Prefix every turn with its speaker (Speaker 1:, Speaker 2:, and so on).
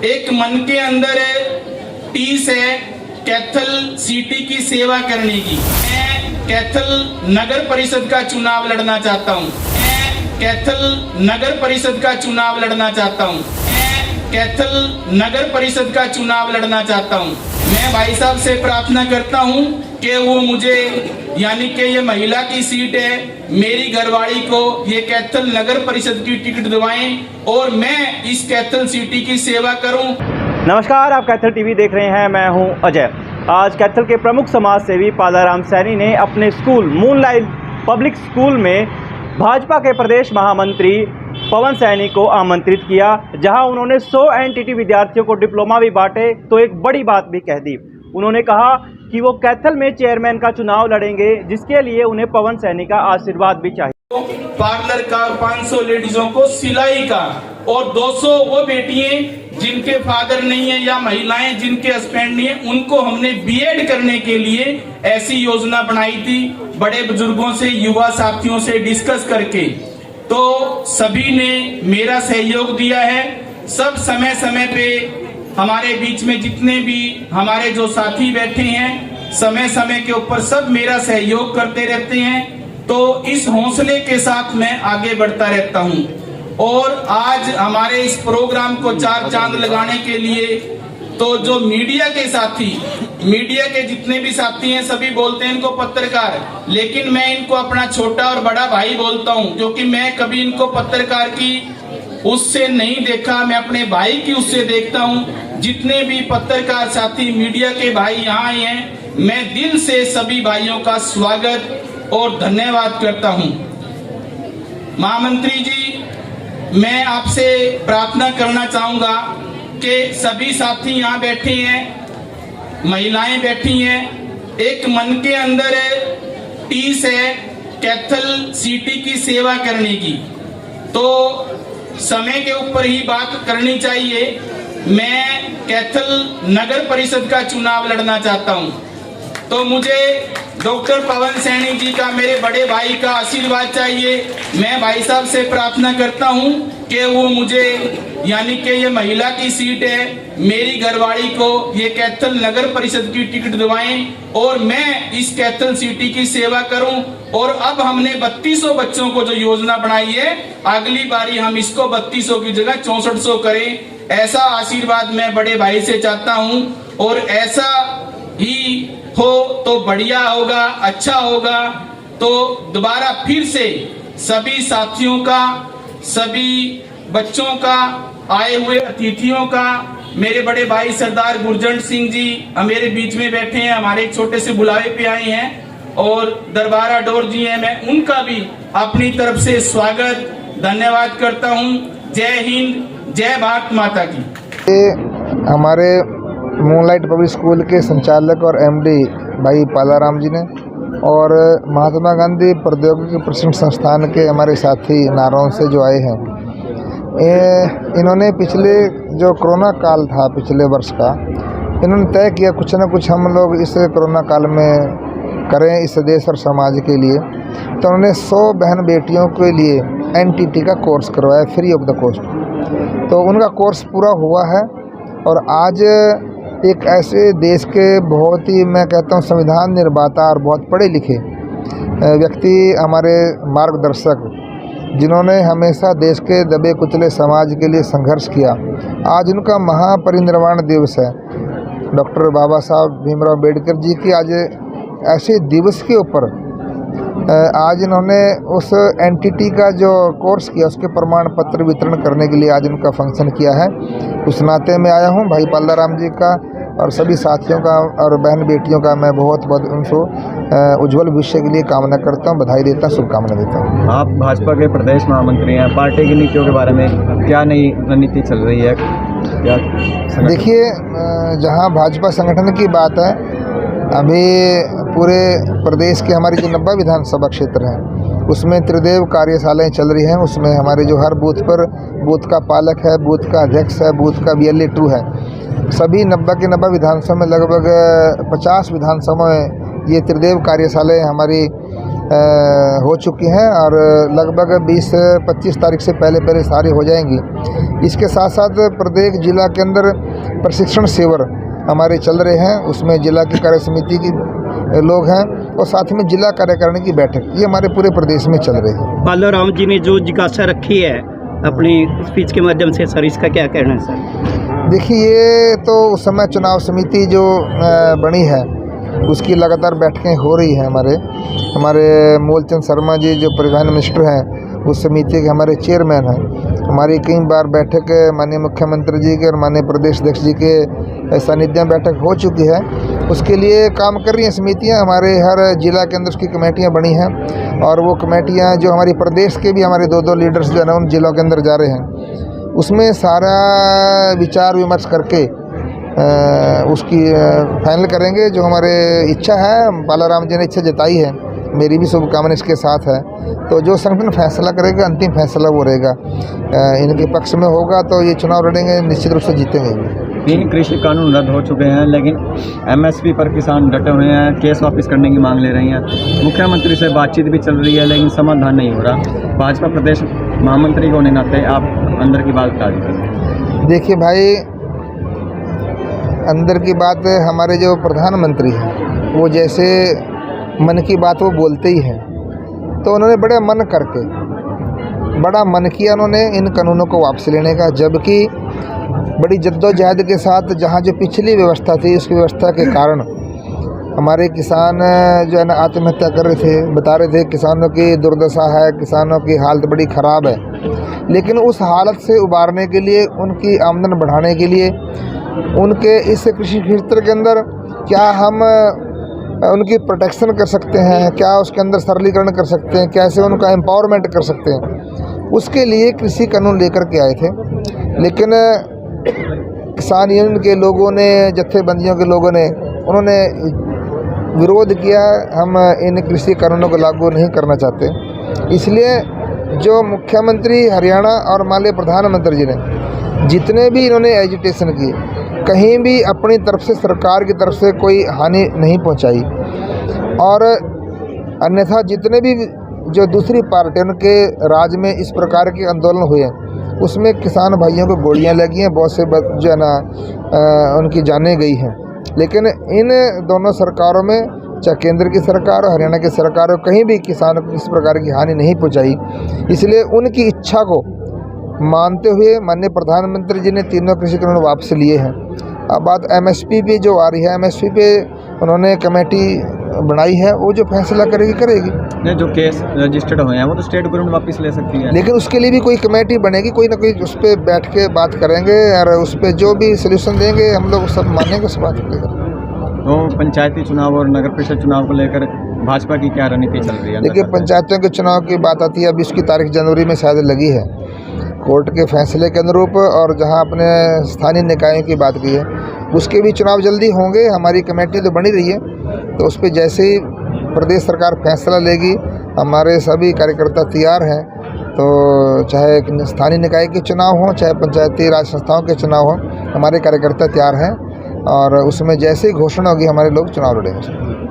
Speaker 1: एक मन के अंदर टीस है कैथल सिटी की सेवा करने की। मैं कैथल नगर परिषद का चुनाव लड़ना चाहता हूँ। मैं कैथल नगर परिषद का चुनाव लड़ना चाहता हूँ। मैं कैथल नगर परिषद का चुनाव लड़ना चाहता हूँ। मैं भाई साहब से प्रार्थना करता हूँ कि वो मुझे, यानी कि ये महिला की सीट है, मेरी घरवाली को ये कैथल नगर परिषद की टिकट दिलवाएं और मैं इस कैथल सिटी की सेवा करूं।
Speaker 2: नमस्कार, आप कैथल टीवी देख रहे हैं। मैं हूं अजय। आज कैथल के प्रमुख समाज सेवी पालाराम सैनी ने अपने स्कूल मूनलाइट पब्लिक स्कूल में भाजपा के प्रदेश महामंत्री पवन सैनी को आमंत्रित किया, जहां उन्होंने 100 एनटीटी विद्यार्थियों को डिप्लोमा भी बांटे तो एक बड़ी बात भी कह दी। उन्होंने कहा कि वो कैथल में चेयरमैन का चुनाव लड़ेंगे, जिसके लिए उन्हें पवन सैनी का आशीर्वाद भी चाहिए।
Speaker 1: पार्लर का 500 लेडीजों को सिलाई का और 200 वो बेटियां जिनके फादर नहीं है या महिलाएं जिनके हस्बैंड नहीं है, उनको हमने बीएड करने के लिए ऐसी योजना बनाई थी। बड़े बुजुर्गों से, युवा साथियों से डिस्कस करके तो सभी ने मेरा सहयोग दिया है। सब समय समय पे हमारे बीच में जितने भी हमारे जो साथी बैठे हैं, समय समय के ऊपर सब मेरा सहयोग करते रहते हैं। तो इस हौसले के साथ मैं आगे बढ़ता रहता हूं। और आज हमारे इस प्रोग्राम को चार चांद लगाने के लिए तो जो मीडिया के साथी, मीडिया के जितने भी साथी हैं, सभी बोलते हैं इनको पत्रकार, लेकिन मैं इनको अपना छोटा और बड़ा भाई बोलता हूं, क्योंकि मैं कभी इनको पत्रकार की उससे नहीं देखा, मैं अपने भाई की उससे देखता हूं। जितने भी पत्रकार साथी, मीडिया के भाई यहाँ आए हैं, मैं दिल से सभी भाइयों का स्वागत और धन्यवाद करता हूं। महामंत्री जी, मैं आपसे प्रार्थना करना चाहूंगा कि सभी साथी यहाँ बैठे हैं, महिलाएं बैठी हैं, एक मन के अंदर टीस है कैथल सिटी की सेवा करने की, तो समय के ऊपर ही बात करनी चाहिए। मैं कैथल नगर परिषद का चुनाव लड़ना चाहता हूं, तो मुझे डॉक्टर पवन सैनी जी का, मेरे बड़े भाई का आशीर्वाद चाहिए। मैं भाई साहब से प्रार्थना करता हूं कि वो मुझे, यानी कि ये महिला की सीट है, मेरी घरवाली को ये कैथल नगर परिषद की टिकट दिलवाएं और मैं इस कैथल सिटी की सेवा करूं। और अब हमने 3200 बच्चों को जो योजना बनाई है, अगली बारी हम इसको 3200 की जगह 6400 करें, ऐसा आशीर्वाद मैं बड़े भाई से चाहता हूं। और ऐसा ही हो तो बढ़िया होगा, अच्छा होगा। तो दोबारा फिर से सभी साथियों का, सभी बच्चों का, आए हुए अतिथियों का, मेरे बड़े भाई सरदार गुरजंट सिंह जी मेरे बीच में बैठे हैं, हमारे एक छोटे से बुलावे पे आए हैं, और दरबारा डोर जी हैं, मैं उनका भी अपनी तरफ से स्वागत धन्यवाद करता हूं। जय हिंद, जय भारत माता की।
Speaker 3: हमारे मूनलाइट पब्लिक स्कूल के संचालक और एमडी भाई पालाराम जी ने और महात्मा गांधी प्रौद्योगिकी प्रशिक्षण संस्थान के हमारे साथी नारौन से जो आए हैं, इन्होंने पिछले जो कोरोना काल था पिछले वर्ष का, इन्होंने तय किया कुछ न कुछ हम लोग इस कोरोना काल में करें इस देश और समाज के लिए। तो उन्होंने 100 बहन बेटियों के लिए एनटीटी का कोर्स करवाया फ्री ऑफ द कॉस्ट। तो उनका कोर्स पूरा हुआ है और आज एक ऐसे देश के बहुत ही, मैं कहता हूँ, संविधान निर्माता और बहुत पढ़े लिखे व्यक्ति, हमारे मार्गदर्शक, जिन्होंने हमेशा देश के दबे कुचले समाज के लिए संघर्ष किया, आज उनका महापरिनिर्वाण दिवस है। डॉक्टर बाबा साहब भीमराव अम्बेडकर जी की आज ऐसे दिवस के ऊपर आज इन्होंने उस एनटीटी का जो कोर्स किया उसके प्रमाण पत्र वितरण करने के लिए आज उनका फंक्शन किया है। उस नाते मैं आया हूं। भाई पालाराम जी का और सभी साथियों का और बहन बेटियों का मैं बहुत बहुत उनको उज्जवल भविष्य के लिए कामना करता हूं, बधाई देता हूं, शुभकामना देता हूं।
Speaker 2: आप भाजपा के प्रदेश महामंत्री हैं, पार्टी की नीतियों के बारे में क्या नई रणनीति चल रही है? क्या
Speaker 3: देखिए, जहां भाजपा संगठन की बात है, अभी पूरे प्रदेश के हमारी जो 90 विधानसभा क्षेत्र हैं उसमें त्रिदेव कार्यशालाएं चल रही हैं। उसमें हमारे जो हर बूथ पर बूथ का पालक है, बूथ का अध्यक्ष है, बूथ का BLA2 है, सभी 90 के 90 विधानसभा में लगभग 50 विधानसभा में ये त्रिदेव कार्यशालाएं हमारी हो चुकी हैं और लगभग 20-25 तारीख से पहले सारी हो जाएंगी। इसके साथ साथ प्रत्येक जिला के अंदर प्रशिक्षण शिविर हमारे चल रहे हैं, उसमें जिला की कार्य समिति की लोग हैं और साथ में जिला कार्यकारिणी की बैठक, ये हमारे पूरे प्रदेश में चल रही है।
Speaker 2: पालाराम जी ने जो जिज्ञासा रखी है अपनी स्पीच के माध्यम से, सर इसका क्या कहना है सर?
Speaker 3: देखिए, ये तो उस समय चुनाव समिति जो बनी है उसकी लगातार बैठकें हो रही हैं। हमारे मूलचंद शर्मा जी जो परिवहन मिनिस्टर हैं उस समिति के हमारे चेयरमैन हैं। हमारी कई बार बैठक माननीय मुख्यमंत्री जी के और माननीय प्रदेश अध्यक्ष जी के सानिध्य में बैठक हो चुकी है। उसके लिए काम कर रही हैं समितियां, हमारे हर जिला के अंदर उसकी कमेटियां बनी हैं और वो कमेटियां जो हमारी प्रदेश के भी हमारे 2-2 लीडर्स जो है ना उन जिलों के अंदर जा रहे हैं, उसमें सारा विचार विमर्श करके उसकी फाइनल करेंगे। जो हमारे इच्छा है, पालाराम जी ने इच्छा जताई है, मेरी भी शुभकामना इसके साथ है, तो जो संगठन फैसला करेगा अंतिम फैसला वो रहेगा। इनके पक्ष में होगा तो ये चुनाव लड़ेंगे, निश्चित रूप से जीतेंगे।
Speaker 4: 3 कृषि कानून रद्द हो चुके हैं, लेकिन एमएसपी पर किसान डटे हुए हैं, केस वापस करने की मांग ले रही हैं। मुख्यमंत्री से बातचीत भी चल रही है लेकिन समाधान नहीं हो रहा। भाजपा प्रदेश महामंत्री के होने नाते आप अंदर की बात बता दीजिए।
Speaker 3: देखिए भाई, अंदर की बात हमारे जो प्रधानमंत्री हैं वो जैसे मन की बात वो बोलते ही हैं, तो उन्होंने बड़े मन करके बड़ा मन किया उन्होंने इन कानूनों को वापस लेने का, जबकि बड़ी जद्दोजहद के साथ जहाँ जो पिछली व्यवस्था थी उसकी व्यवस्था के कारण हमारे किसान जो है ना आत्महत्या कर रहे थे, बता रहे थे किसानों की दुर्दशा है, किसानों की हालत बड़ी ख़राब है। लेकिन उस हालत से उबारने के लिए, उनकी आमदन बढ़ाने के लिए, उनके इस कृषि क्षेत्र के अंदर क्या हम उनकी प्रोटेक्शन कर सकते हैं, क्या उसके अंदर सरलीकरण कर सकते हैं, कैसे उनका एम्पावरमेंट कर सकते हैं, उसके लिए कृषि कानून लेकर के आए थे। लेकिन किसान यूनियन के लोगों ने, जत्थेबंदियों के लोगों ने, उन्होंने विरोध किया। हम इन कृषि कानूनों को लागू नहीं करना चाहते। इसलिए जो मुख्यमंत्री हरियाणा और माननीय प्रधानमंत्री जी ने जितने भी इन्होंने एजिटेशन किए, कहीं भी अपनी तरफ से, सरकार की तरफ से कोई हानि नहीं पहुंचाई। और अन्यथा जितने भी जो दूसरी पार्टी उनके राज्य में इस प्रकार के आंदोलन हुए हैं उसमें किसान भाइयों को गोलियां लगी हैं, बहुत से जो है ना उनकी जानें गई हैं। लेकिन इन दोनों सरकारों में, चाहे केंद्र की सरकार हो, हरियाणा की सरकार हो, कहीं भी किसानों को किसी प्रकार की हानि नहीं पहुंचाई। इसलिए उनकी इच्छा को मानते हुए माननीय प्रधानमंत्री जी ने तीनों कृषि कानून वापस लिए हैं। अब बात एमएसपी पे जो आ रही है, एमएसपी पे उन्होंने कमेटी बनाई है, वो जो फैसला करेगी।
Speaker 4: नहीं, जो केस रजिस्टर्ड हुए हैं वो तो स्टेट गवर्नमेंट वापस ले सकती है,
Speaker 3: लेकिन उसके लिए भी कोई कमेटी बनेगी, कोई ना कोई उस पर बैठ के बात करेंगे और उस पर जो भी सोल्यूशन देंगे हम लोग सब मानेंगे, उस बात को लेकर।
Speaker 4: तो पंचायती चुनाव और नगर परिषद चुनाव को लेकर भाजपा की क्या रणनीति चल रही है?
Speaker 3: देखिए, पंचायतों के चुनाव की बात आती है, अब इसकी तारीख जनवरी में शायद लगी है कोर्ट के फैसले के अनुरूप, और जहां अपने स्थानीय निकायों की बात की है उसके भी चुनाव जल्दी होंगे। हमारी कमेटी तो बनी रही है, तो उस पर जैसे ही प्रदेश सरकार फैसला लेगी हमारे सभी कार्यकर्ता तैयार हैं। तो चाहे स्थानीय निकाय के चुनाव हों, चाहे पंचायती राज संस्थाओं के चुनाव हों, हमारे कार्यकर्ता तैयार हैं और उसमें जैसे ही घोषणा होगी हमारे लोग चुनाव लड़ेंगे।